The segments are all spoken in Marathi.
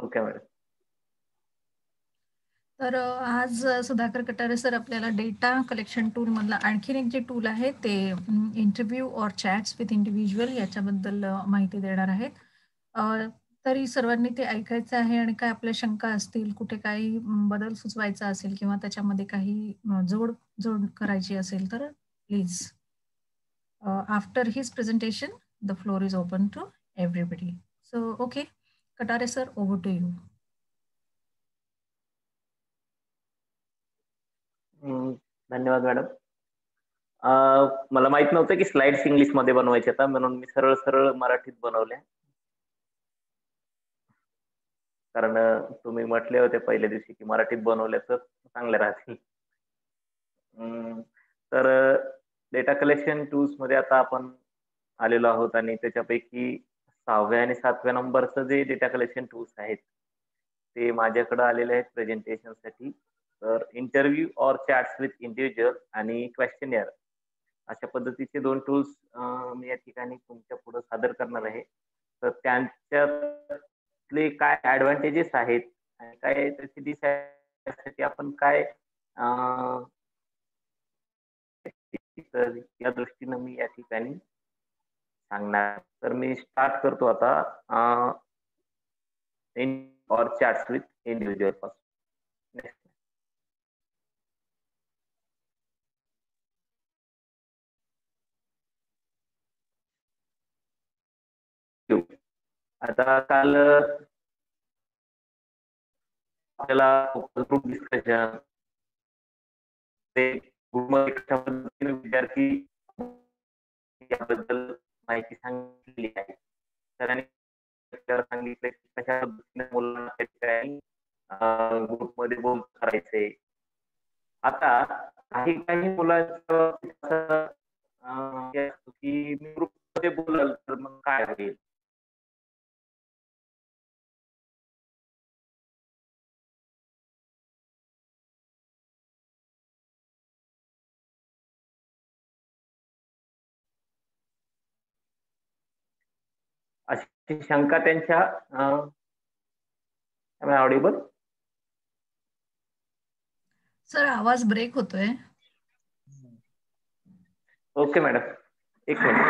Okay madam. तर आज सुधाकर कटारे सर आपल्याला डेटा कलेक्शन टूल मधला आणखीन एक जे टूल आहे ते इंटरव्ह्यू और चॅट्स विथ इंडिव्हिज्युअल याच्याबद्दल माहिती देणार आहेत. तरी सर्वांनी ते ऐकायचं आहे आणि काय आपल्या शंका असतील, कुठे काही बदल सुचवायचा असेल किंवा त्याच्यामध्ये काही जोड करायची असेल तर please. After his presentation the floor is open to everybody. So okay, Katare sir, over to you. धन्यवाद मॅडम. मला माहित नव्हतं की स्लाइड्स इंग्लिश मध्ये बनवायचे आता, म्हणून मी सरळ सरळ मराठीत बनवल्या. कारण तुम्ही म्हटले होते पहिल्या दिवशी की मराठीत बनवल्या तर चांगल्या राहतील. तर डेटा कलेक्शन टूल्स मध्ये आता आपण आलेलो आहोत आणि त्याच्यापैकी 6व्या आणि 7व्या नंबरचं जे डेटा कलेक्शन टूल्स आहेत ते माझ्याकडे आलेले आहेत प्रेझेंटेशन साठी. तर इंटरव्ह्यू और चॅट्स विथ इंडिव्हिज्युअल आणि क्वेश्चनियर अशा पद्धतीचे 2 टूल्स मी या ठिकाणी तुमच्या पुढे सादर करणार आहे. तर त्यांच्यातले काय ऍडव्हान्टेजेस आहेत आणि काय त्याची डिसएडव्हान्टेज आपण काय तर या दृष्टीने मी या ठिकाणी सांगणार. तर मी स्टार्ट करतो आता और चॅट्स विथ इंडिव्हिज्युअल पासून. नेक्स्ट. आता काल आपल्याला ग्रुप डिस्कशन ते ग्रुपमध्ये कशा पद्धतीने विद्यार्थी याबद्दल माहिती सांगितली आहे. सरांनी सांगितलं की कशा पद्धतीने मुलांना त्या ठिकाणी ग्रुपमध्ये बोल करायचे. आता काही काही मुलांचं की मी ग्रुपमध्ये बोलाल तर मग काय होईल. अशी शंका त्यांच्या ऑडिबल. सर आवाज ब्रेक होतोय. ओके मॅडम, एक मिनिट.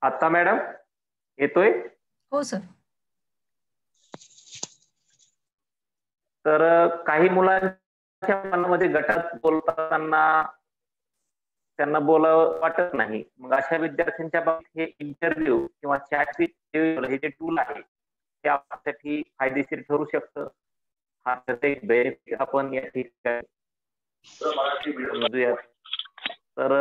आता मॅडम येतोय? हो सर. तर काही मुलांच्या मनामध्ये गटात बोलताना त्यांना बोलावं वाटत नाही. मग अशा विद्यार्थ्यांच्या बाबतीत हे इंटरव्ह्यू किंवा चॅट विथ हे जे टूल आहे ते आपल्यासाठी फायदेशीर ठरू शकतं. हा त्याचा एक बेनिफिट आपण या ठिकाणी समजूया. तर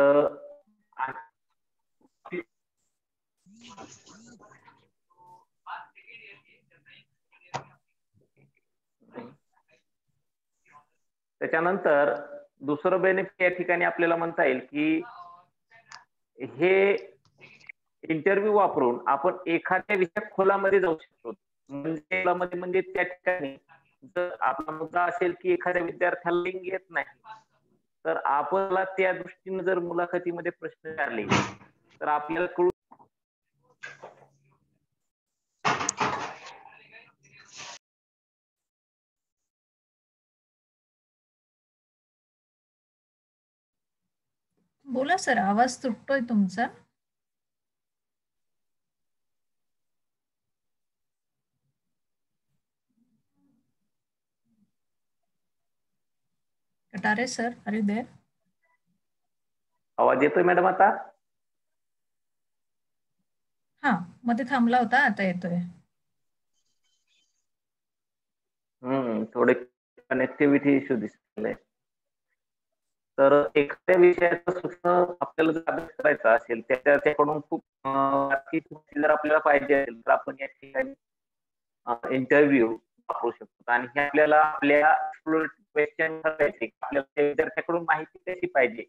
त्याच्यानंतर दुसरं बेनिफिट या ठिकाणी आपल्याला म्हणता येईल की हे इंटरव्ह्यू वापरून आपण एखाद्या विषयात खोलामध्ये जाऊ शकतो. म्हणजे त्या ठिकाणी जर आपला मुद्दा असेल की एखाद्या विद्यार्थ्याला लिंग येत नाही तर आपल्याला त्या दृष्टीने जर मुलाखतीमध्ये प्रश्न विचारले तर आपल्याला कळू. बोला सर, आवाज तुटतोय तुमचा. Katare sir, are you there? आवाज येतोय मॅडम आता? हा, मध्ये थांबला होता, आता येतोय. थोडे कनेक्टिव्हिटी इश्यू दिसले. तर एखाद्या विषयाचा सुद्धा आपल्याला जर अभ्यास करायचा असेल त्याच्याकडून खूप जर आपल्याला पाहिजे असेल तर आपण या ठिकाणी इंटरव्ह्यू वापरू शकतो. आणि हे आपल्याला आपल्या क्वेश्चन करायचे आपल्याला त्या विद्यार्थ्याकडून माहिती कशी पाहिजे.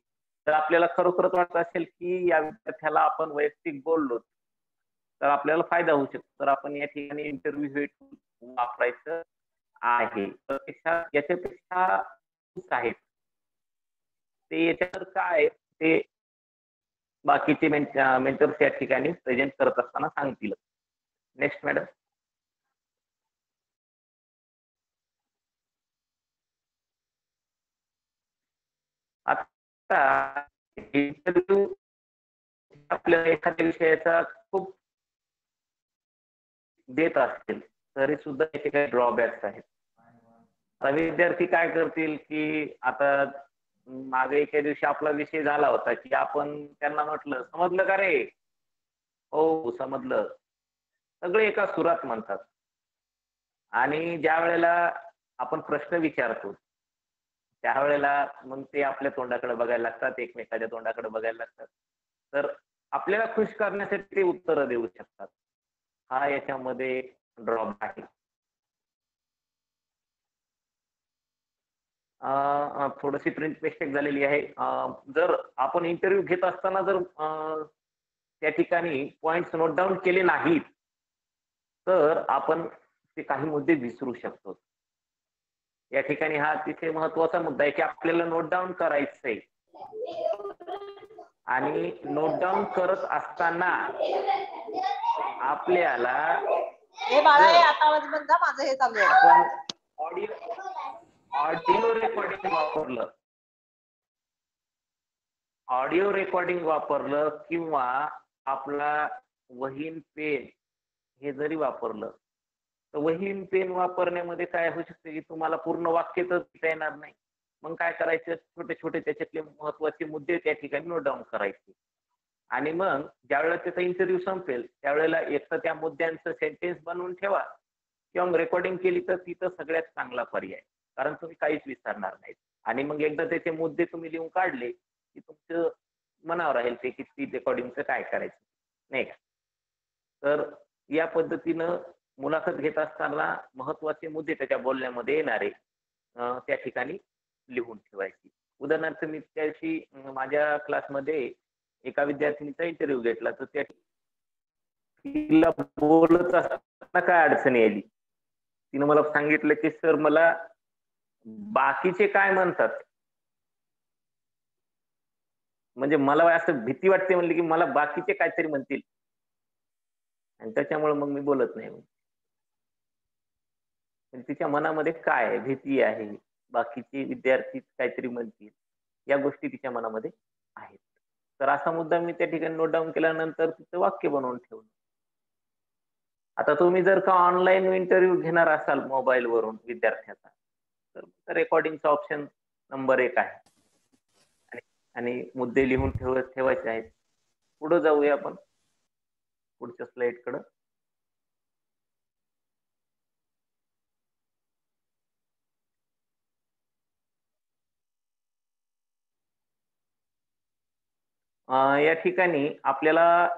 तर आपल्याला खरोखरच वाटत असेल की या विद्यार्थ्याला आपण वैयक्तिक बोललो तर आपल्याला फायदा होऊ शकतो. तर आपण या ठिकाणी इंटरव्ह्यू वापरायचं आहे. प्रत्यक्षात याच्यापेक्षा आहेत. ते याच्यावर काय ते बाकीचे मेंटर्स या ठिकाणी प्रेझेंट करत असताना सांगतील. Next madam. आता इंटरव्ह्यू आपल्या एखाद्या विषयाचा खूप देत असतील तरी सुद्धा याचे काही ड्रॉबॅक्स आहेत. आता विद्यार्थी काय करतील की आता मागे एके दिवशी आपला विषय झाला होता की आपण त्यांना म्हटलं समजलं का रे? हो समजलं. सगळे एका सुरात म्हणतात. आणि ज्या वेळेला आपण प्रश्न विचारतो त्यावेळेला मग ते आपल्या तोंडाकडे बघायला लागतात, एकमेकाच्या तोंडाकडे बघायला लागतात. तर आपल्याला खुश करण्यासाठी ते उत्तरं देऊ शकतात. हा याच्यामध्ये ड्रॉबॅक आहे. थोडीशी प्रिंट मिस्टेक झालेली आहे. जर आपण इंटरव्ह्यू घेत असताना जर त्या ठिकाणी पॉइंट्स नोट डाऊन केले नाहीत तर आपण ते काही मुद्दे विसरू शकतो. या ठिकाणी हा अतिशय महत्वाचा मुद्दा आहे की आपल्याला नोट डाऊन करायचंय आणि नोट डाऊन करत असताना आपल्याला आपण ऑडिओ रेकॉर्डिंग वापरलं किंवा आपला वहीन पेन हे जरी वापरलं तर वहीन पेन वापरण्यामध्ये काय होऊ शकते की तुम्हाला पूर्ण वाक्य तर लिहिता येणार नाही. मग काय करायचं, छोटे छोटे त्याच्यातले महत्वाचे मुद्दे त्या ठिकाणी नोट डाऊन करायचे आणि मग ज्यावेळेला त्याचा इंटरव्ह्यू संपेल त्यावेळेला एक तर त्या मुद्द्यांचं सेंटेन्स बनवून ठेवा किंवा रेकॉर्डिंग केली तर तिथं सगळ्यात चांगला पर्याय, कारण तुम्ही काहीच विसरणार नाहीत. आणि मग एकदा त्याचे मुद्दे तुम्ही लिहून काढले की तुमचं मनावर राहील ते की ती रेकॉर्डिंगचं काय करायचं नाही का. तर या पद्धतीनं मुलाखत घेत असताना महत्वाचे मुद्दे त्याच्या बोलण्यामध्ये येणारे त्या ठिकाणी लिहून ठेवायची. उदाहरणार्थ मी त्याशी माझ्या क्लासमध्ये एका विद्यार्थिनीचा इंटरव्ह्यू घेतला तर त्या तिला बोलत असताना काय अडचणी आली. तिनं मला सांगितलं की सर मला बाकीचे काय म्हणतात, म्हणजे मला असं भीती वाटते म्हणली की मला बाकीचे काहीतरी म्हणतील आणि त्याच्यामुळे मग मी बोलत नाही. तिच्या मनामध्ये काय आहे, भीती आहे, बाकीचे विद्यार्थी काहीतरी म्हणतील, या गोष्टी तिच्या मनामध्ये आहेत. तर असा मुद्दा मी त्या ठिकाणी नोट डाऊन केल्यानंतर तिचं वाक्य बनवून ठेवलं. आता तुम्ही जर का ऑनलाईन इंटरव्ह्यू घेणार असाल मोबाईल वरून विद्यार्थ्याचा तर रेकॉर्डिंगचा ऑप्शन नंबर 1 आहे आणि मुद्दे लिहून ठेवायचे आहेत. पुढे जाऊया आपण पुढच्या स्लाइड कडे. या ठिकाणी आपल्याला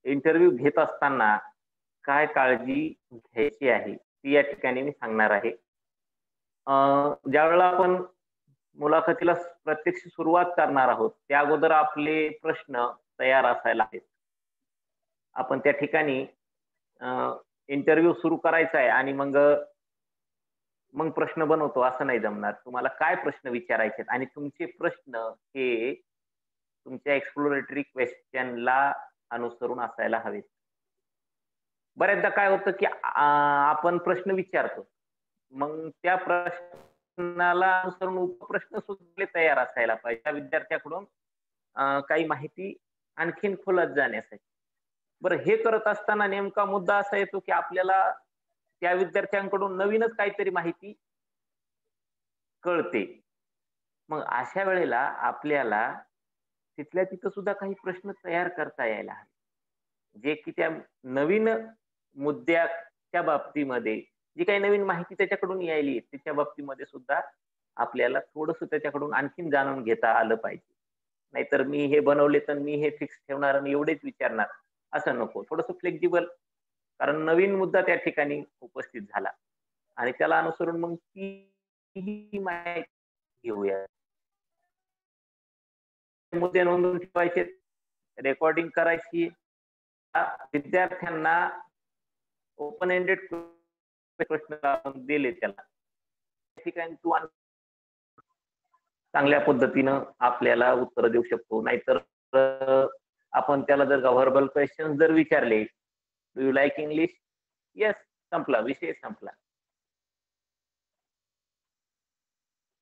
इंटरव्ह्यू घेत असताना काय काळजी घ्यायची आहे ती या ठिकाणी मी सांगणार आहे. ज्यावेळेला आपण मुलाखतीला प्रत्यक्ष सुरुवात करणार आहोत त्या अगोदर आपले प्रश्न तयार असायला हवेत. आपण त्या ठिकाणी इंटरव्ह्यू सुरू करायचा आहे आणि मग प्रश्न बनवतो असं नाही जमणार. तुम्हाला काय प्रश्न विचारायचे आणि तुमचे प्रश्न हे तुमच्या एक्सप्लोरेटरी क्वेश्चनला अनुसरून असायला हवेत. बऱ्याचदा काय होतं की आपण प्रश्न विचारतो मग त्या प्रश्नाला अनुसरून उपप्रश्न सुद्धा तयार असायला पाहिजे त्या विद्यार्थ्याकडून काही माहिती आणखीन खोलात जाण्यासाठी. बरं, हे करत असताना नेमका मुद्दा असा येतो की आपल्याला त्या विद्यार्थ्यांकडून नवीनच काहीतरी माहिती कळते. मग अशा वेळेला आपल्याला तिथल्या तिथं सुद्धा काही प्रश्न तयार करता यायला हवे जे की त्या नवीन मुद्द्याच्या बाबतीमध्ये जी काही नवीन माहिती त्याच्याकडून यायली त्याच्या बाबतीमध्ये सुद्धा आपल्याला थोडंसं त्याच्याकडून आणखीन जाणून घेता आलं पाहिजे. नाहीतर मी हे बनवले तर मी हे फिक्स ठेवणार आणि एवढेच विचारणार असं नको. थोडंसं फ्लेक्झिबल, कारण नवीन मुद्दा त्या ठिकाणी उपस्थित झाला आणि त्याला अनुसरून मग ती माहिती घेऊया. मुद्दे नोंदवून ठेवायचे, रेकॉर्डिंग करायची, विद्यार्थ्यांना ओपन एंडेड प्रश्न दिले त्याला ठिकाणी तू चांगल्या पद्धतीनं आपल्याला उत्तर देऊ शकतो. नाहीतर आपण त्याला जर का व्हर्बल क्वेश्चन जर विचारले, do you like English, yes, संपला विषय, संपला.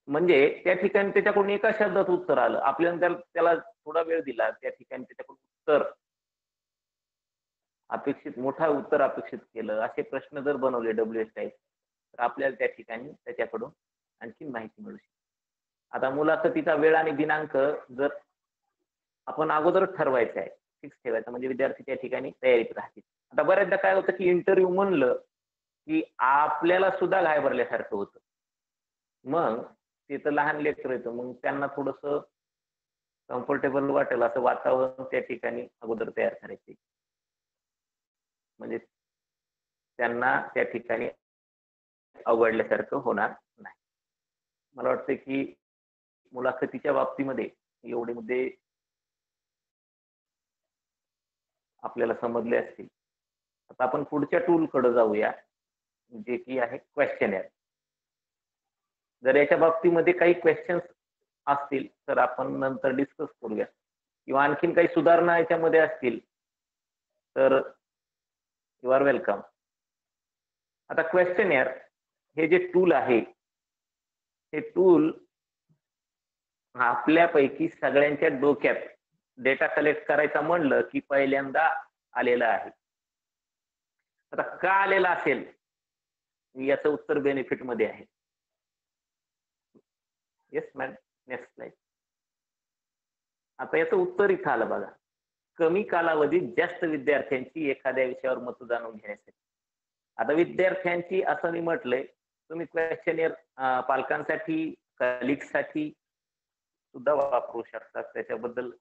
म्हणजे त्या ठिकाणी त्याच्याकडून एका शब्दात उत्तर आलं. आपल्याला त्याला थोडा वेळ दिला, त्या ठिकाणी त्याच्याकडून उत्तर अपेक्षित, मोठा उत्तर अपेक्षित केलं, असे प्रश्न जर बनवले WH टाईप, तर आपल्याला त्या ठिकाणी त्याच्याकडून आणखी माहिती मिळू शकते. आता मुलाखतीचा वेळ आणि दिनांक जर आपण अगोदर ठरवायचा आहे, फिक्स ठेवायचा, म्हणजे विद्यार्थी त्या ठिकाणी तयारीत राहतील. आता बऱ्याचदा काय होतं की इंटरव्ह्यू म्हणलं की आपल्याला सुद्धा घाबरल्यासारखं होतं. मग तिथं लहान लेकरं येतं, मग त्यांना थोडस कम्फर्टेबल वाटेल असं वातावरण त्या ठिकाणी अगोदर तयार करायचे, म्हणजे त्यांना त्या ठिकाणी अवघडल्यासारखं होणार नाही. मला वाटतं की मुलाखतीच्या बाबतीमध्ये एवढे मुद्दे आपल्याला समजले असतील. आता आपण पुढच्या टूल कडे जाऊया, जे की आहे क्वेश्चनर. जर याच्या बाबतीमध्ये काही क्वेश्चन्स असतील तर आपण नंतर डिस्कस करूया, किंवा आणखीन काही सुधारणा याच्यामध्ये असतील तर यू आर वेलकम. आता क्वेश्चनर हे जे टूल आहे, हे टूल आपल्यापैकी सगळ्यांच्या डोक्यात डेटा कलेक्ट करायचा म्हणलं की पहिल्यांदा आलेलं आहे. आता का आलेलं असेल याचं उत्तर बेनिफिट मध्ये आहे. Yes madam, next slide. आता याचं उत्तर इथं आलं बघा. कमी कालावधीत जास्त विद्यार्थ्यांची एखाद्या विषयावर मत जाणून घेण्यासाठी. आता विद्यार्थ्यांची असं मी म्हटलंय, तुम्ही क्वेश्चनर पालकांसाठी, कलिगसाठी सुद्धा वापरू शकतात. त्याच्याबद्दल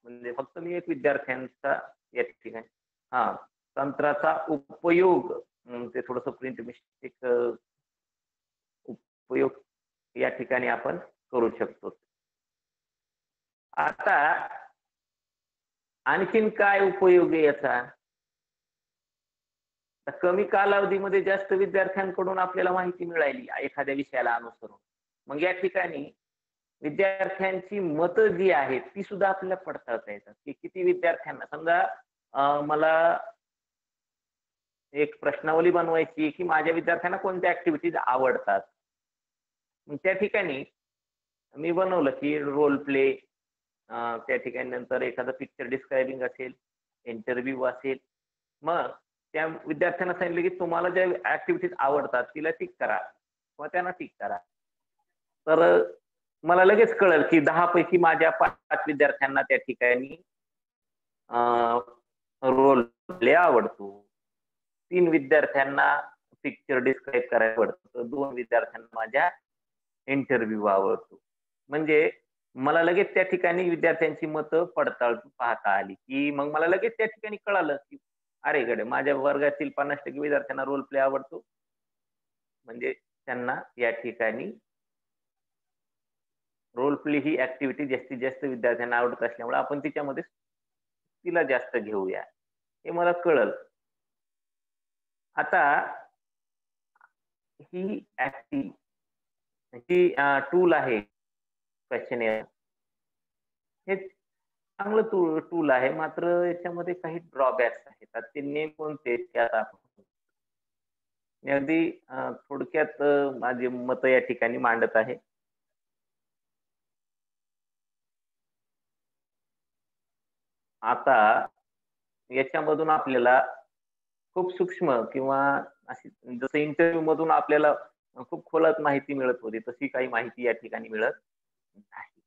म्हणजे फक्त मी एक विद्यार्थ्यांचा या ठिकाणी तंत्राचा उपयोग, ते थोडस प्रिंट मिस्टेक, उपयोग या ठिकाणी आपण करू शकतो. आता आणखीन काय उपयोग आहे याचा? कमी कालावधीमध्ये जास्त विद्यार्थ्यांकडून आपल्याला माहिती मिळाली एखाद्या विषयाला अनुसरून, मग या ठिकाणी विद्यार्थ्यांची मतं जी आहेत ती सुद्धा आपल्याला पडताळता येतात की किती विद्यार्थ्यांना. समजा मला एक प्रश्नावली बनवायची की माझ्या विद्यार्थ्यांना कोणत्या ऍक्टिव्हिटीज आवडतात. मग त्या ठिकाणी मी बनवलं की रोल प्ले, त्या ठिकाणी नंतर एखादं पिक्चर डिस्क्रायबिंग असेल, इंटरव्ह्यू असेल. मग त्या विद्यार्थ्यांना सांगितलं की तुम्हाला ज्या ऍक्टिव्हिटीज आवडतात तिला टिक करा किंवा त्यांना टिक करा. तर मला लगेच कळेल की 10 पैकी माझ्या 5 विद्यार्थ्यांना त्या ठिकाणी रोल प्ले आवडतो, 3 विद्यार्थ्यांना पिक्चर डिस्क्राईब करायला आवडतं, 2 विद्यार्थ्यांना माझ्या इंटरव्ह्यू आवडतो. म्हणजे मला लगेच त्या ठिकाणी विद्यार्थ्यांची मतं पडताळून पाहता आली की मग मला लगेच त्या ठिकाणी कळालं की अरे गडे, माझ्या वर्गातील 50% विद्यार्थ्यांना रोल प्ले आवडतो, म्हणजे त्यांना या ठिकाणी रोल प्ले ही ऍक्टिव्हिटी जास्तीत जास्त विद्यार्थ्यांना आवडत असल्यामुळे आपण तिच्यामध्ये तिला जास्त घेऊया, हे मला कळलं. आता ही ही टूल आहे क्वेश्चनर, हे चांगलं टूल आहे, मात्र याच्यामध्ये काही ड्रॉबॅक्स आहेत. ते नेम कोणते ते आता मी अगदी थोडक्यात माझे मत या ठिकाणी मांडत आहे. आता याच्यामधून आपल्याला खूप सूक्ष्म किंवा अशी जसं इंटरव्ह्यू मधून आपल्याला खूप खोलात माहिती मिळत होती तशी काही माहिती या ठिकाणी मिळत नाही.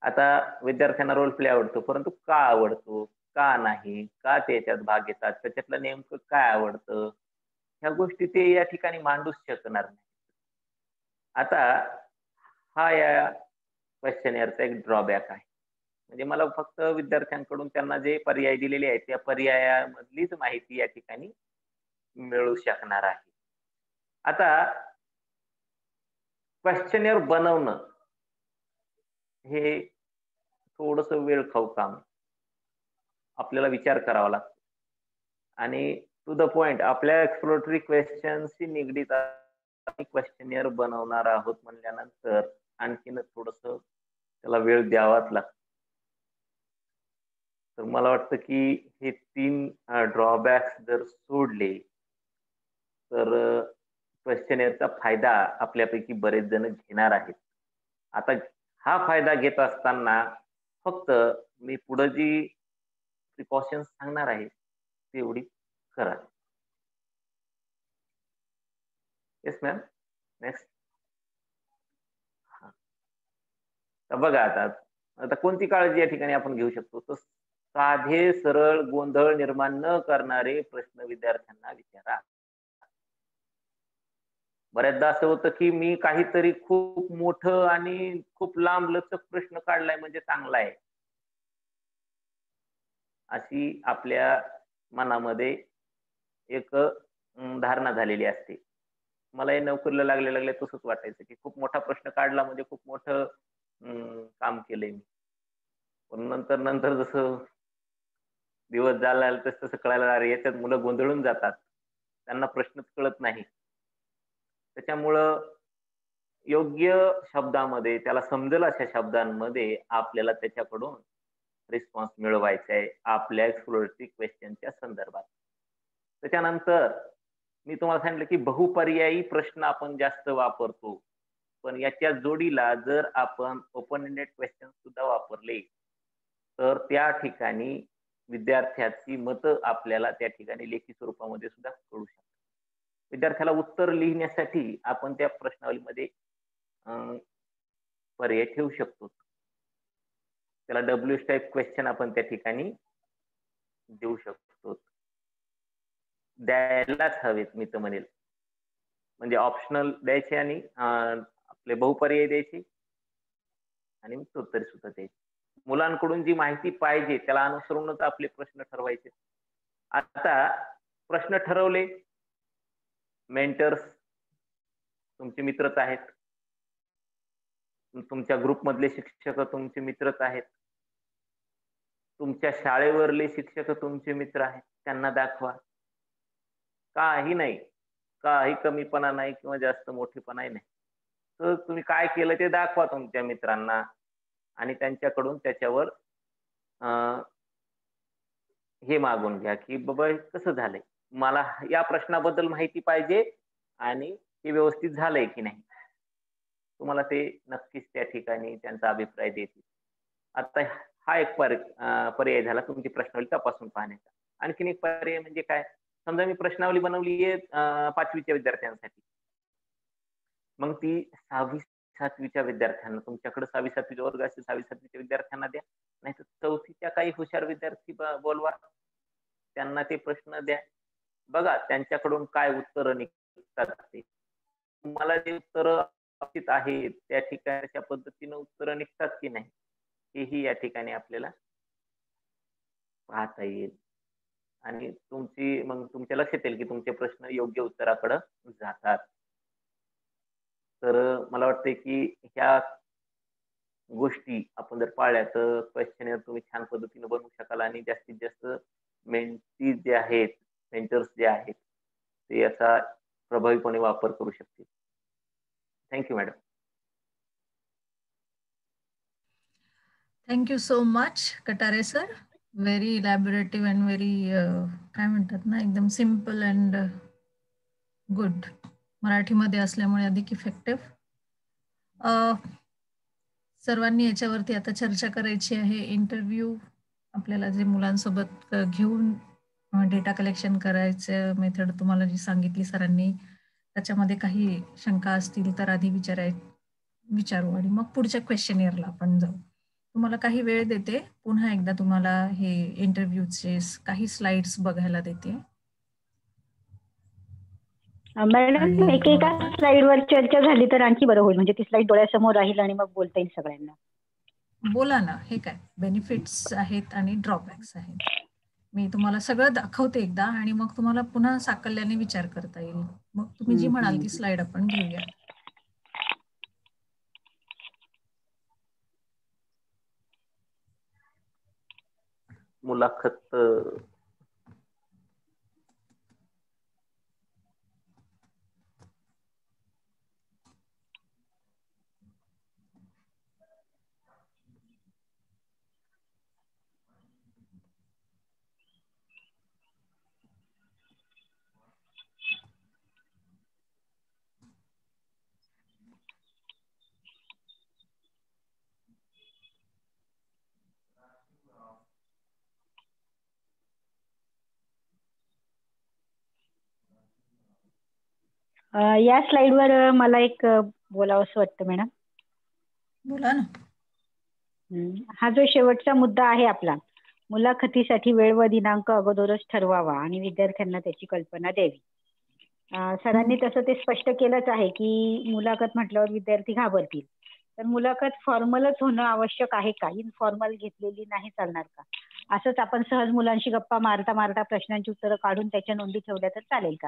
आता विद्यार्थ्यांना रोल प्ले आवडतो, परंतु का आवडतो, का नाही, का त्याच्यात भाग घेतात, त्याच्यातलं नेमकं काय आवडतं, ह्या गोष्टी ते या ठिकाणी मांडूच शकणार नाही. आता हा या क्वेश्चनरचा एक ड्रॉबॅक आहे. म्हणजे मला फक्त विद्यार्थ्यांकडून त्यांना जे पर्याय दिलेले आहेत त्या पर्यायामधलीच माहिती या ठिकाणी मिळू शकणार आहे. आता क्वेश्चनर बनवणं हे थोडस वेळ खाऊ काम, आपल्याला विचार करावा लागतो आणि टू द पॉइंट आपल्या एक्सप्लोरेटरी क्वेश्चनशी निगडीत क्वेश्चनर बनवणार आहोत म्हणल्यानंतर आणखीन थोडस त्याला वेळ द्यावाच लागतो. तर मला वाटतं की हे 3 ड्रॉबॅक्स जर सोडले तर क्वेश्चनेअरचा फायदा आपल्यापैकी बरेच जण घेणार आहेत. आता हा फायदा घेत असताना फक्त मी पुढे जी प्रिकॉशन्स सांगणार आहे तेवढी करा. Yes ma'am. नेक्स्ट. तर बघा आता आता कोणती काळजी या ठिकाणी आपण घेऊ शकतो, तर साधे सरळ गोंधळ निर्माण न करणारे प्रश्न विद्यार्थ्यांना विचारा. बऱ्याचदा असं होतं की मी काहीतरी खूप मोठं आणि खूप लांबलचक प्रश्न काढलाय म्हणजे चांगला आहे, अशी आपल्या मनामध्ये एक धारणा झालेली असते. मला हे नोकरीला लागल्या लागल्या तसंच वाटायचं की खूप मोठा प्रश्न काढला म्हणजे खूप मोठं काम केलंय मी. पण नंतर नंतर जसं दिवस जायला लागले तसं तसं कळायला लागलं, अरे याच्यात मुलं गोंधळून जातात. त्यांना प्रश्नच कळत नाही. त्याच्यामुळं योग्य शब्दामध्ये त्याला समजेल अशा शब्दांमध्ये आपल्याला त्याच्याकडून रिस्पॉन्स मिळवायचा आहे आपल्या एक्सप्लोरेटरी क्वेश्चनच्या संदर्भात. त्याच्यानंतर मी तुम्हाला सांगितलं की बहुपर्यायी प्रश्न आपण जास्त वापरतो. पण याच्या जोडीला जर आपण ओपन एंडेड क्वेश्चन सुद्धा वापरले, तर त्या ठिकाणी विद्यार्थ्याची मतं आपल्याला त्या ठिकाणी लेखी स्वरूपामध्ये सुद्धा कळू शकतात. विद्यार्थ्याला उत्तर लिहिण्यासाठी आपण त्या प्रश्नावलीमध्ये अ, पर्याय ठेवू शकतो. त्याला डब्ल्यूएच टाइप क्वेश्चन आपण त्या ठिकाणी देऊ शकतो. द्यायलाच हवेत मी तर म्हणेल. म्हणजे ऑप्शनल द्यायचे आणि आपले बहुपर्याय द्यायचे आणि उत्तरे सुद्धा द्यायची. मुलांकडून जी माहिती पाहिजे त्याला अनुसरूनच आपले प्रश्न ठरवायचे. आता प्रश्न ठरवले, मेंटर्स तुमचे मित्रच आहेत. तुमच्या ग्रुपमधले शिक्षक तुमचे मित्रच आहेत. तुमच्या शाळेवरले शिक्षक तुमचे मित्र आहेत. त्यांना दाखवा. काही नाही. काही कमीपणा नाही किंवा जास्त मोठेपणाही नाही. तर तुम्ही काय केलं ते दाखवा तुमच्या मित्रांना आणि त्यांच्याकडून त्याच्यावर अ, हे मागून घ्या, की बाबा हे कसं झालंय? मला या प्रश्नाबद्दल माहिती पाहिजे आणि ते व्यवस्थित झालंय की नाही? तुम्हाला ते नक्कीच त्या ठिकाणी त्यांचा अभिप्राय देतील. आता हा एक पर्याय झाला तुमची प्रश्नावली तपासून पाहण्याचा. आणखीन एक पर्याय म्हणजे काय? समजा मी प्रश्नावली बनवली आहे 5वी विद्यार्थ्यांसाठी. मग ती 6वी-7वी विद्यार्थ्यांना तुमच्याकडे 6वी-7वी वर्ग असेल 6वी-7वी विद्यार्थ्यांना द्या. नाहीतर 4थीच्या काही हुशार विद्यार्थी बोलवा. त्यांना ते प्रश्न द्या. बघा त्यांच्याकडून काय उत्तरं निघतात ते. तुम्हाला जे उत्तरं अपेक्षित आहेत त्या ठिकाणी त्या पद्धतीनं उत्तरं निघतात की नाही, हेही या ठिकाणी आपल्याला पाहता येईल. आणि मग तुमच्या लक्षात येईल की तुमचे प्रश्न योग्य उत्तराकडे जातात. तर मला वाटतंय की ह्या गोष्टी आपण जर पाळल्या तर क्वेश्चनेअर तुम्ही छान पद्धतीने बनवू शकाल आणि जास्तीत जास्त मेंटीज जे आहेत, मेंटर्स जे आहेत, ते याचा प्रभावीपणे वापर करू शकतील. Thank you madam. Thank you so much Katare sir. Very elaborative and very काय म्हणतात ना, एकदम सिम्पल अँड गुड. मराठीमध्ये असल्यामुळे अधिक इफेक्टिव्ह. सर्वांनी याच्यावरती आता चर्चा करायची आहे. इंटरव्ह्यू आपल्याला जे मुलांसोबत घेऊन डेटा कलेक्शन करायचं मेथड तुम्हाला जी सांगितली सरांनी, त्याच्यामध्ये काही शंका असतील तर आधी विचारू आणि मग पुढच्या क्वेश्चनियरला आपण जाऊ. तुम्हाला काही वेळ देते. पुन्हा एकदा तुम्हाला हे इंटरव्ह्यूचे काही स्लाइड्स बघायला देते. मॅडम एकेका स्लाइडवर चर्चा झाली तर आणखी बरं होईल, म्हणजे ती स्लाइड डोळ्यासमोर राहील आणि मग बोलता येईल सगळ्यांना. बोला ना. हे काय बेनिफिट्स आहेत आणि ड्रॉबॅक्स आहेत. मी तुम्हाला सगळं दाखवते एकदा आणि मग तुम्हाला पुन्हा साकल्याने विचार करता येईल. मग तुम्ही जी म्हणाल ती स्लाइड आपण घेऊया. मुलाखत या स्लाइडवर मला एक बोलावंसं वाटतं मॅडम. बोला ना. हा जो शेवटचा मुद्दा आहे आपला, मुलाखतीसाठी वेळ व दिनांक अगोदरच ठरवावा आणि विद्यार्थ्यांना त्याची कल्पना द्यावी. सरांनी तसं ते स्पष्ट केलंच आहे की मुलाखत म्हटल्यावर विद्यार्थी घाबरतील. तर मुलाखत फॉर्मलच होणं आवश्यक आहे का? इनफॉर्मल घेतलेली नाही चालणार का? असंच आपण सहज मुलांशी गप्पा मारता मारता प्रश्नांची उत्तरं काढून त्याच्या नोंदी ठेवल्या तर चालेल का?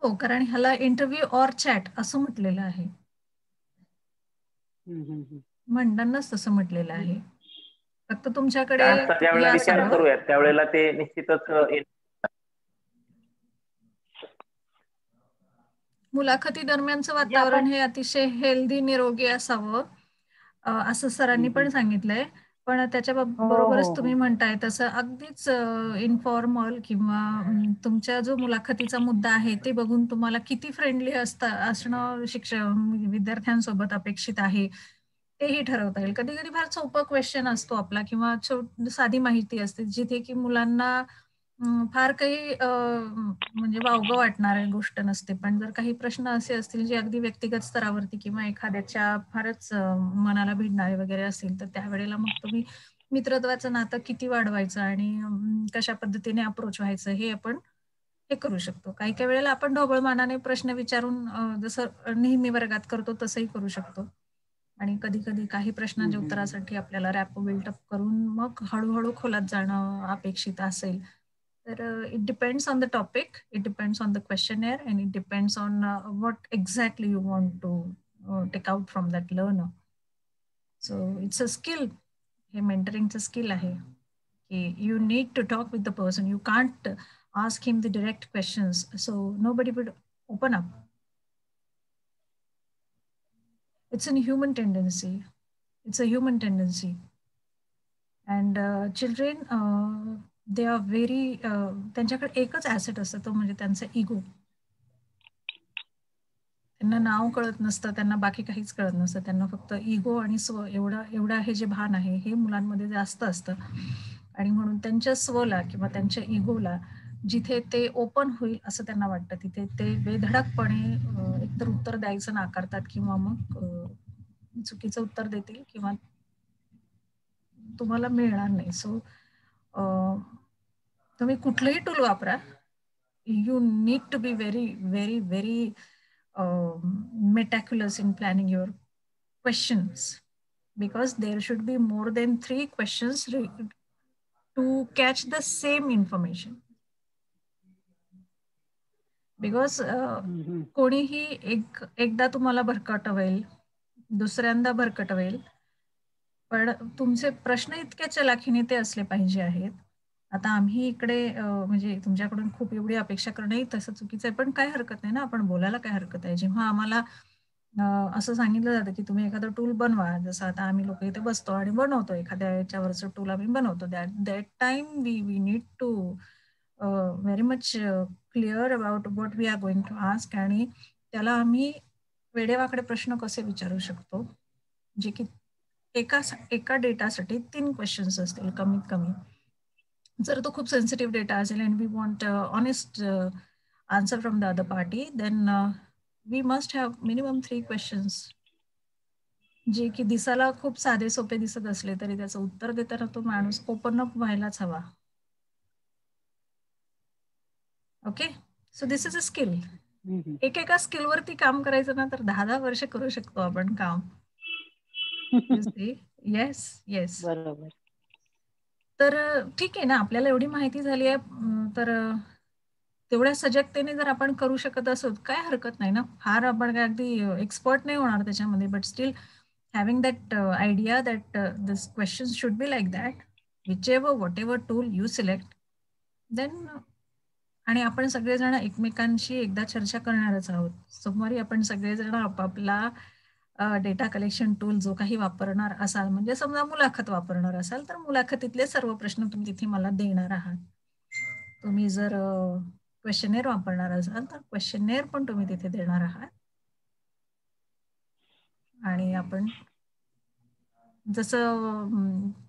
हो, कारण ह्याला इंटरव्ह्यू ऑर चॅट असं म्हटलेलं आहे. म्हणतानाच तसं म्हटलेलं आहे. फक्त तुमच्याकडे ज्या वेळेला विचार करूयात त्यावेळेला ते निश्चितच मुलाखती दरम्यानचं वातावरण हे अतिशय हेल्दी, निरोगी असावं असं सरांनी पण सांगितलंय. पण त्याच्या बरोबरच तुम्ही म्हणताय तसं अगदीच इन्फॉर्मल किंवा तुमच्या जो मुलाखतीचा मुद्दा आहे ते बघून तुम्हाला किती फ्रेंडली असणं विद्यार्थ्यांसोबत अपेक्षित आहे तेही ठरवता येईल. कधी कधी फार सोपं क्वेश्चन असतो आपला किंवा साधी माहिती असते जिथे की मुलांना फार काही म्हणजे वावगं वाटणार गोष्ट नसते. पण जर काही प्रश्न असे असतील जे अगदी व्यक्तिगत स्तरावरती किंवा एखाद्याच्या फारच मनाला भिडणारे वगैरे असतील तर त्यावेळेला मग तुम्ही मित्रत्वाचं नातं किती वाढवायचं आणि कशा पद्धतीने अप्रोच व्हायचं हे आपण हे करू शकतो. काही काही वेळेला आपण ढोबळमानाने प्रश्न विचारून जसं नेहमी वर्गात करतो तसंही करू शकतो. आणि कधी कधी काही प्रश्नांच्या उत्तरासाठी आपल्याला रॅपो बिल्टअप करून मग हळूहळू खोलात जाणं अपेक्षित असेल तर it depends on the topic, it depends on the questionnaire, and it depends on what exactly you want to take out from that learner. So it's a skill. हे mentoringचं skill आहे की you need to talk with the person. You can't ask him the direct questions, so nobody would open up. It's a human tendency. It's a human tendency. And children, they are very त्यांच्याकडे एकच ॲसेट असतं तो म्हणजे त्यांचा इगो. त्यांना नाव कळत नसतं, त्यांना बाकी काहीच कळत नसतं. त्यांना फक्त इगो आणि स्व एवढं हे जे भान आहे हे मुलांमध्ये जास्त असतं. आणि म्हणून त्यांच्या स्वला किंवा त्यांच्या इगोला जिथे ते ओपन होईल असं त्यांना वाटतं तिथे ते बेधडकपणे एकतर उत्तर द्यायचं नाकारतात किंवा मग चुकीचं उत्तर देतील किंवा तुम्हाला मिळणार नाही. सो तुम्ही कुठलंही टूल वापरा, you need to be very meticulous in planning your questions because there should be more than 3 questions to catch the same information. Because कोणीही एकदा तुम्हाला भरकटवेल, दुसऱ्यांदा भरकटवेल, पण तुमचे प्रश्न इतक्या चलाखीने ते असले पाहिजे आहेत. आता आम्ही इकडे म्हणजे तुमच्याकडून खूप एवढी अपेक्षा करणंही तसं चुकीचं आहे, पण काय हरकत नाही ना, आपण बोलायला काय हरकत आहे. जेव्हा आम्हाला असं सांगितलं जातं की तुम्ही एखादं टूल बनवा, जसं आता आम्ही लोक इथे बसतो आणि बनवतो एखाद्या याच्यावरचं टूल आम्ही बनवतो. That time we need to very much clear about what we are going to ask आणि त्याला आम्ही वेडेवाकडे प्रश्न कसे विचारू शकतो जे की एका डेटासाठी 3 क्वेश्चन्स असतील कमीत कमी. जर तो खूप सेन्सिटिव्ह डेटा असेल and we want honest answer from the other party then we must have minimum 3 questions जे की दिसायला खूप साधे सोपे दिसत असले तरी त्याचं उत्तर देताना तो माणूस ओपन अप व्हायलाच हवा. Okay, so this is a skill. एकेका स्किलवरती काम करायचं ना तर 10-10 वर्ष करू शकतो आपण काम. येस बरोबर. तर ठीक आहे ना, आपल्याला एवढी माहिती झाली आहे तर तेवढ्या सजगतेने जर आपण करू शकत असो काय हरकत नाही ना. फार आपण काय अगदी एक्सपर्ट नाही होणार त्याच्यामध्ये, but still having that idea that this questions should be like that whatever tool you select then. आणि आपण सगळेजण एकमेकांशी एकदा चर्चा करणारच आहोत. सोमवारी आपण सगळेजण आपापला डेटा कलेक्शन टूल जो काही वापरणार असाल, म्हणजे समजा मुलाखत वापरणार असाल तर मुलाखतीतले सर्व प्रश्न तुम्ही तिथे मला देणार आहात. तुम्ही जर क्वेश्चनेअर वापरणार असाल तर क्वेश्चनेअर पण तुम्ही तिथे देणार आहात. आणि आपण जसं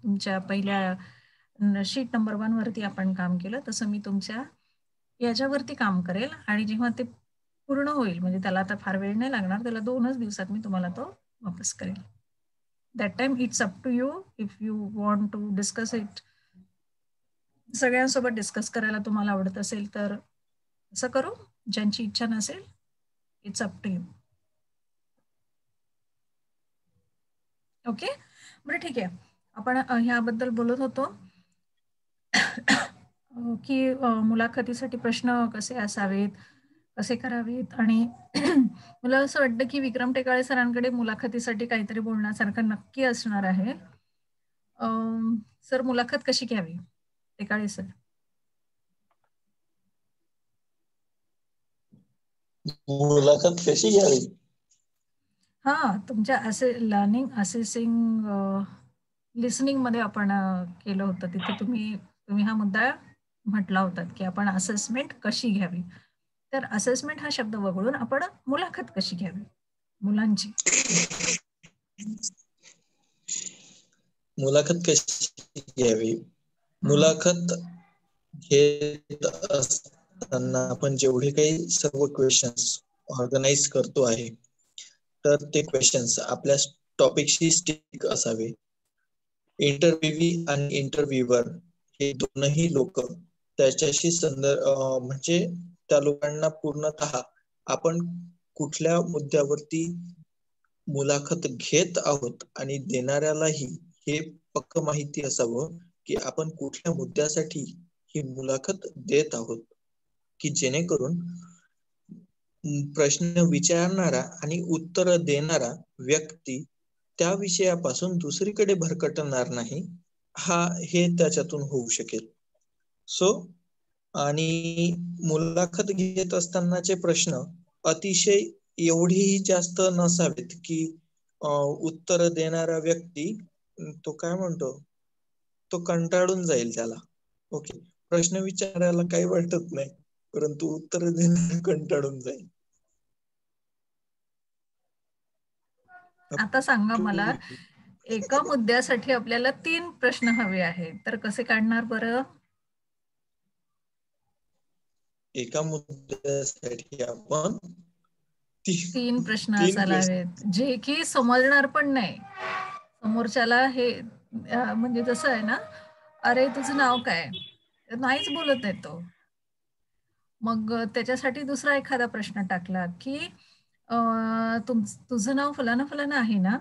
तुमच्या पहिल्या शीट नंबर 1 वरती आपण काम केलं तसं मी तुमच्या याच्यावरती काम करेल आणि जेव्हा ते पूर्ण होईल. म्हणजे त्याला आता फार वेळ नाही लागणार, त्याला 2च दिवसात मी तुम्हाला तो वापस करेल. That time it's up to you if you want to discuss it. सगळ्यांसोबत डिस्कस करायला तुम्हाला आवडत असेल तर असं करू, ज्यांची इच्छा नसेल it's up to you. Okay, बरं ठीक आहे. आपण ह्याबद्दल बोलत होतो की मुलाखतीसाठी प्रश्न कसे असावेत, कसे करावेत. आणि मला असं वाटतं की विक्रम टेकाळे सरांकडे मुलाखतीसाठी काहीतरी बोलण्यासारखं नक्की असणार आहे. सर, मुलाखत कशी घ्यावी? टेकाळे सर. मुलाखत कशी घ्यावी? हा, तुमच्या असे लर्निंग असेसिंग लिसनिंग मध्ये आपण केलं होतं, तिथे तुम्ही हा मुद्दा म्हटला होतात की आपण असेसमेंट कशी घ्यावी. तर असेसमेंट हा शब्द वगळून आपण मुलाखत कशी घ्यावी मुलांची? मुलाखत कशी घ्यावी? मुलाखत घेत असताना आपण जेवढे काही सर्व क्वेश्चन्स ऑर्गनाइज करतो आहे, तर ते क्वेश्चन्स आपल्या टॉपिकशी स्टिक असावे. इंटरव्ह्यूवी आणि इंटरव्ह्यूवर हे दोनही लोक त्याच्याशी म्हणजे त्या लोकांना पूर्णतः आपण कुठल्या मुद्द्यावरती मुलाखत घेत आहोत आणि देणाऱ्यालाही हे पक्क माहिती असावं की आपण कुठल्या मुद्द्यासाठी ही मुलाखत देत आहोत, की जेणेकरून प्रश्न विचारणारा आणि उत्तर देणारा व्यक्ती त्या विषयापासून दुसरीकडे भरकटणार नाही, हे त्याच्यातून होऊ शकेल. सो आणि मुलाखत घेत असतानाचे प्रश्न अतिशय एवढेही जास्त नसावेत की उत्तर देणारा व्यक्ती तो काय म्हणतो, तो कंटाळून जाईल त्याला. ओके, प्रश्न विचारायला काही वाटत नाही, परंतु उत्तर देणारा कंटाळून जाईल. आता सांगा मला, एका मुद्द्यासाठी आपल्याला 3 प्रश्न हवे आहेत, तर कसे काढणार बरं? एका मुद्द्यासाठी आपण 3 प्रश्न असायला हवेत, जे की समजणार पण नाही समोरच्याला. हे म्हणजे जसं आहे ना, अरे तुझं नाव काय, नाहीच बोलत आहे तो. मग त्याच्यासाठी दुसरा एखादा प्रश्न टाकला की तुझं नाव फलाना फलाना आहे ना,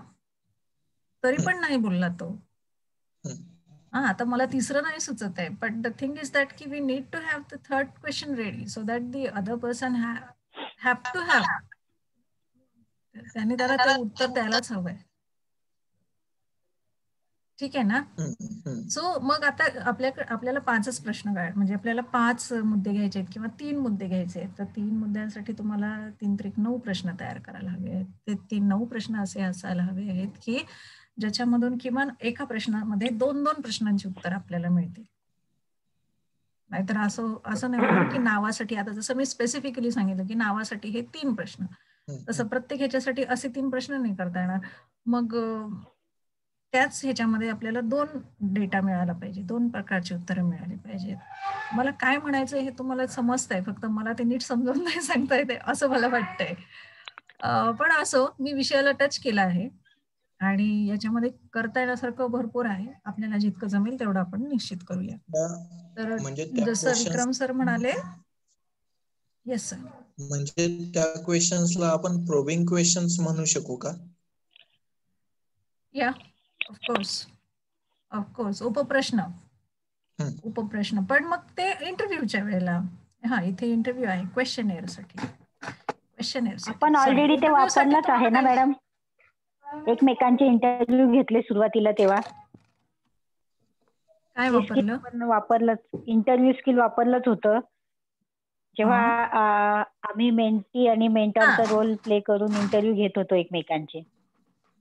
तरी पण नाही बोलला तो. आता मला तिसरं नाही सुचत आहे, but the thing is that की we need to have the third question ready so that the other person have to have, त्याने त्याला ते उत्तर द्यायलाच हवंय. ठीक आहे ना? सो मग आता आपल्याला 5च प्रश्न म्हणजे आपल्याला 5 मुद्दे घ्यायचे आहेत किंवा 3 मुद्दे घ्यायचे आहेत. तर 3 मुद्द्यांसाठी तुम्हाला 3-9 प्रश्न तयार करायला हवे आहेत. ते 9 प्रश्न असे असायला हवे आहेत की ज्याच्यामधून किमान एका प्रश्नामध्ये 2-2 प्रश्नांची उत्तर आपल्याला मिळतील. नाहीतर असं नाही होणार की नावासाठी, आता जसं मी स्पेसिफिकली सांगितलं की नावासाठी हे 3 प्रश्न, तसं प्रत्येक ह्याच्यासाठी असे 3 प्रश्न नाही करता येणार. मग त्याच ह्याच्यामध्ये आपल्याला 2 डेटा मिळाला पाहिजे, 2 प्रकारची उत्तरं मिळाली पाहिजेत. मला काय म्हणायचं हे तुम्हाला समजतंय, फक्त मला ते नीट समजावून नाही सांगता येते असं मला वाटतंय. पण असो, मी विषयाला टच केला आहे आणि याच्यामध्ये करता येण्यासारखं भरपूर आहे. आपल्याला जितकं जमेल तेवढं आपण निश्चित करूया. तर जसं विक्रम सर म्हणाले, येस सर, म्हणजे त्या क्वेश्चन्सला आपण प्रोबिंग क्वेश्चन्स म्हणू शकू का? या, ऑफकोर्स उपप्रश्न. पण मग ते इंटरव्ह्यूच्या वेळेला, इथे इंटरव्ह्यू आहे क्वेश्चनेअर साठी. आपण ऑलरेडी ते वापरलंच आहे ना मॅडम, एकमेकांचे इंटरव्ह्यू घेतले सुरुवातीला तेव्हा. काय वापरलंच, इंटरव्ह्यू स्किल वापरलंच होतं जेव्हा आम्ही मेंटी आणि मेंटॉरचा रोल प्ले करून इंटरव्ह्यू घेत होतो एकमेकांचे.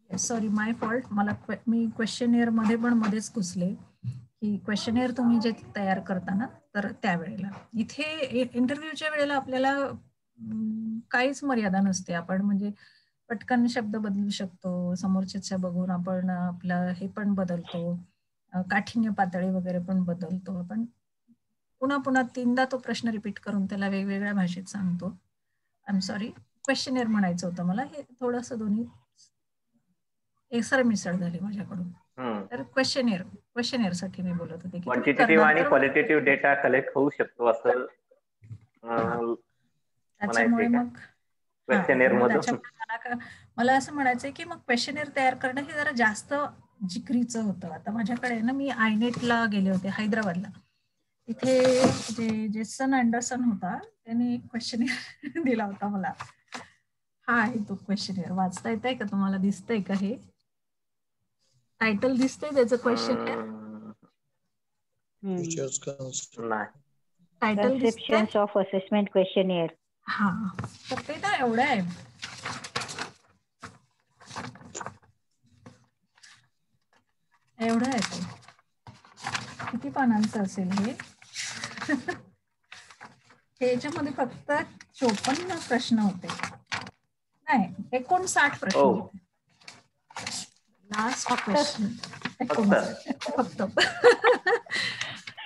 सॉरी, माय फॉल्ट. मी क्वेश्चनेअर मध्ये पण मध्येच घुसले की क्वेश्चनेअर तुम्ही जे तयार करताना, तर त्यावेळेला इथे इंटरव्ह्यूच्या वेळेला आपल्याला काहीच मर्यादा नसते. आपण म्हणजे पटकन शब्द बदलू शकतो, समोरच्याच्या बघून आपण आपलं हे पण बदलतो, काठिण्य पातळी वगैरे पण बदलतो. आपण पुन्हा 3दा तो प्रश्न रिपीट करून त्याला वेगवेगळ्या भाषेत सांगतो आय एम सॉरी, क्वेश्चनेअर म्हणायचं होतं मला. हे थोडंसं दोन्ही मिसळ झाली माझ्याकडून. तर क्वेश्चनेअर साठी मी बोलत होते की तुम्ही क्वांटिटेटिव्ह आणि करणार तर क्वालिटेटिव्ह डेटा कलेक्ट होऊ शकतो असं त्याच्यामुळे मग क्वेश्चनेअर मधून. मला असं म्हणायचंय की मग क्वेश्चनेअर तयार करणं हे जरा जास्त जिकरीचं होतं. आता माझ्याकडे ना, मी आयनेटला गेले होते हैदराबादला. तिथे जे जेसन अँडरसन होता त्याने एक क्वेश्चनेअर दिला होता मला. हा आहे तो क्वेश्चनेअर. वाचता येतंय का तुम्हाला? दिसतंय का? हे टायटल दिसतंय त्याचं क्वेश्चनेअर? टायटल दिसतंय? कन्सेप्शन्स ऑफ असेसमेंट क्वेश्चनेअर. हा, तर ते ना एवढं आहे. एवढं आहे ते. किती पानांचं असेल हे? हे याच्यामध्ये फक्त 54 प्रश्न होते. नाही, 59 प्रश्न होते. लास्ट क्वेश्चन फक्त.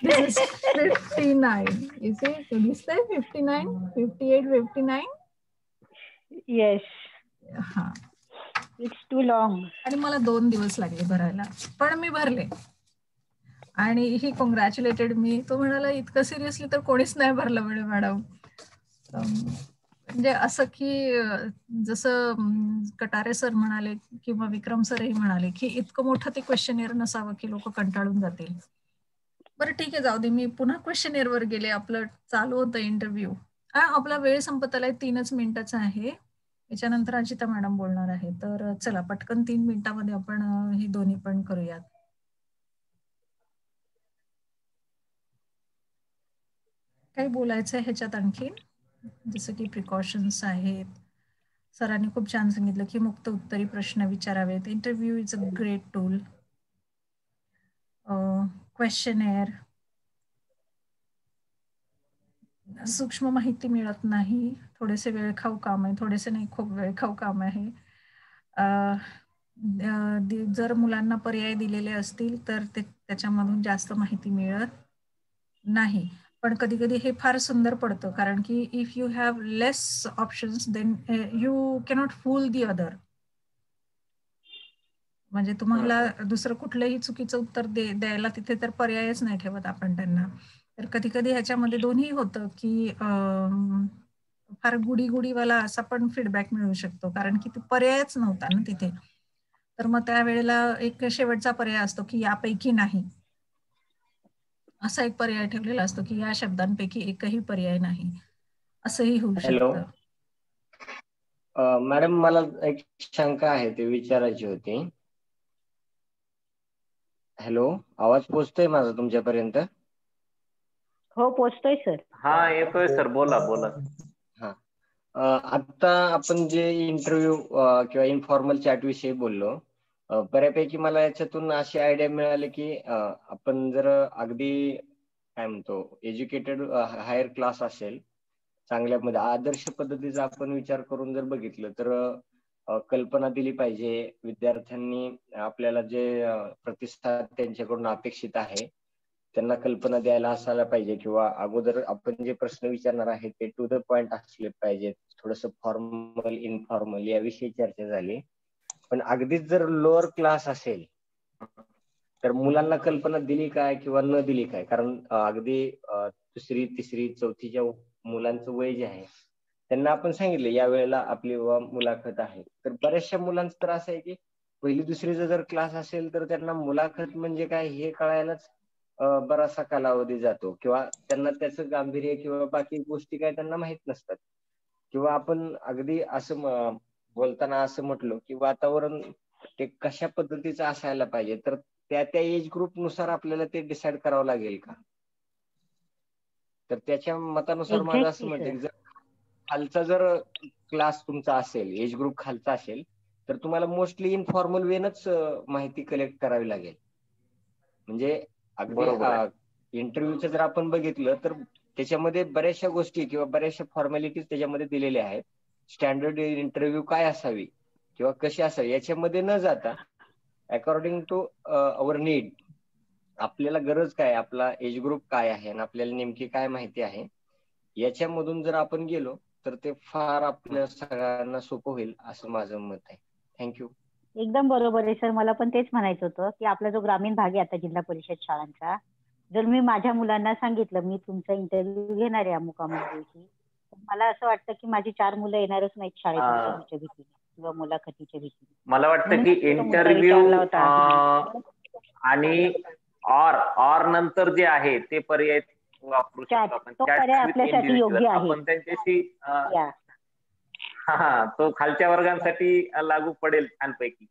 This is 59. You see, दिसतंय 59, 58, 59. येस. हा, इट्स टू लॉंग. आणि मला 2 दिवस लागले भरायला, पण मी भरले. आणि ही कॉंग्रॅच्युलेटेड मी. तो म्हणाला, इतकं सिरियसली तर कोणीच नाही भरलं म्हणे मॅडम. म्हणजे असं की जसं कटारे सर म्हणाले किंवा विक्रम सरही म्हणाले की इतकं मोठं ते क्वेश्चनेअर नसावं की लोक कंटाळून जातील. बरं ठीक आहे, जाऊ दे. मी पुन्हा क्वेश्चनेअर वर गेले. आपलं चालू होतं इंटरव्ह्यू. आपला वेळ संपत आलाय, 3च मिनिटाचा आहे. याच्यानंतर अजिता मॅडम बोलणार आहे. तर चला पटकन 3 मिनिटामध्ये आपण हे दोन्ही पण करूयात. काही बोलायचं आहे ह्याच्यात आणखी? जसं की प्रिकॉशन्स आहेत. सरांनी खूप छान सांगितलं की मुक्त उत्तरी प्रश्न विचारावेत. Interview is a great tool. Questionnaire, सूक्ष्म माहिती मिळत नाही, थोडेसे वेळखाऊ काम आहे. थोडेसे नाही, खूप वेळखाऊ काम आहे. जर मुलांना पर्याय दिलेले असतील तर त्याच्यामधून जास्त माहिती मिळत नाही. पण कधी कधी हे फार सुंदर पडतं, कारण की if you have less options then you cannot fool the other. म्हणजे तुम्हाला दुसरं कुठलंही चुकीचं उत्तर द्यायला तिथे तर पर्यायच नाही ठेवत आपण त्यांना. तर कधी कधी ह्याच्यामध्ये दोन्ही होतं की फार गुडीवाला असा पण फीडबॅक मिळू शकतो, कारण की ते पर्यायच नव्हता ना तिथे. तर मग त्यावेळेला एक शेवटचा पर्याय असतो की यापैकी नाही, असा एक पर्याय ठेवलेला असतो की या शब्दांपैकी एकही पर्याय नाही, असंही होऊ शकतं. मॅडम, मला एक शंका आहे, ते विचारायची होती. हॅलो, आवाज पोचतोय माझा तुमच्यापर्यंत? हो, पोचतोय सर. हा, येतोय सर. बोला. हा, आता आपण जे इंटरव्ह्यू किंवा इन्फॉर्मल चॅट विषयी बोललो, बऱ्यापैकी मला याच्यातून अशी आयडिया मिळाली की आपण जर अगदी काय म्हणतो एज्युकेटेड हायर क्लास असेल, चांगल्यामध्ये आदर्श पद्धतीचा आपण विचार करून जर बघितलं तर कल्पना दिली पाहिजे. विद्यार्थ्यांनी आपल्याला जे प्रतिसाद त्यांच्याकडून अपेक्षित आहे त्यांना कल्पना द्यायला असायला पाहिजे, किंवा अगोदर आपण जे प्रश्न विचारणार आहे ते टू द पॉइंट असले पाहिजेत. थोडस फॉर्मल इनफॉर्मल याविषयी चर्चा झाली. पण अगदीच जर लोअर क्लास असेल तर मुलांना कल्पना दिली काय किंवा न दिली काय? कारण अगदी 2री, 3री, 4थीच्या मुलांचं वय जे आहे त्यांना आपण सांगितलं या वेळेला आपली मुलाखत आहे, तर बऱ्याचशा मुलांचं तर असं आहे की 1ली, 2रीचा जर क्लास असेल तर त्यांना मुलाखत म्हणजे काय हे कळायलाच बराचसा कालावधी जातो, किंवा त्यांना त्याचं गांभीर्य किंवा बाकी गोष्टी काय त्यांना माहित नसतात. किंवा आपण अगदी असं बोलताना असं म्हटलो की वातावरण ते कशा पद्धतीचं असायला पाहिजे, तर त्या एज ग्रुप नुसार आपल्याला ते डिसाईड करावं लागेल का? तर त्याच्या मतानुसार माझं असं म्हणतं की जर खालचा जर क्लास तुमचा असेल, एज ग्रुप खालचा असेल, तर तुम्हाला मोस्टली इन्फॉर्मल वेनच माहिती कलेक्ट करावी लागेल. म्हणजे अगदी इंटरव्ह्यूचं जर आपण बघितलं तर त्याच्यामध्ये बऱ्याचशा गोष्टी किंवा बऱ्याचशा फॉर्मॅलिटीज त्याच्यामध्ये दिलेल्या आहेत. स्टँडर्ड इंटरव्ह्यू काय असावी किंवा कशी असावी याच्यामध्ये न जाता अकॉर्डिंग टू अवर नीड, आपल्याला गरज काय, आपला एज ग्रुप काय आहे आणि आपल्याला नेमकी काय माहिती आहे, याच्यामधून जर आपण गेलो तर ते फार आपल्या सगळ्यांना सोपं होईल असं माझं मत आहे. थँक्यू. एकदम बरोबर आहे सर. मला पण तेच म्हणायचं होतं की आपला जो ग्रामीण भाग आहे आता जिल्हा परिषद शाळांचा, जर मी माझ्या मुलांना सांगितलं मी तुमचा इंटरव्ह्यू घेणार आहे अमुक दिवशी, तर मला असं वाटतं की माझी 4 मुलं येणारच नाहीत शाळेत इंटरव्ह्यूच्या भीतीने किंवा मुलाखतीच्या भीतीने. मला वाटतं म्हणून की मी तो मुद्दा इंटरव्ह्यू विचारला होता. आणि ऑर नंतर जे आहे ते पर्याय वापरू Chat. शकतो आपण. तो चॅट पर्याय विथ आपल्यासाठी इंडिव्हिज्युअल. योग्य आहे. आपण त्यांच्याशी या हा तो खालच्या वर्गांसाठी लागू पडेल छानपैकी.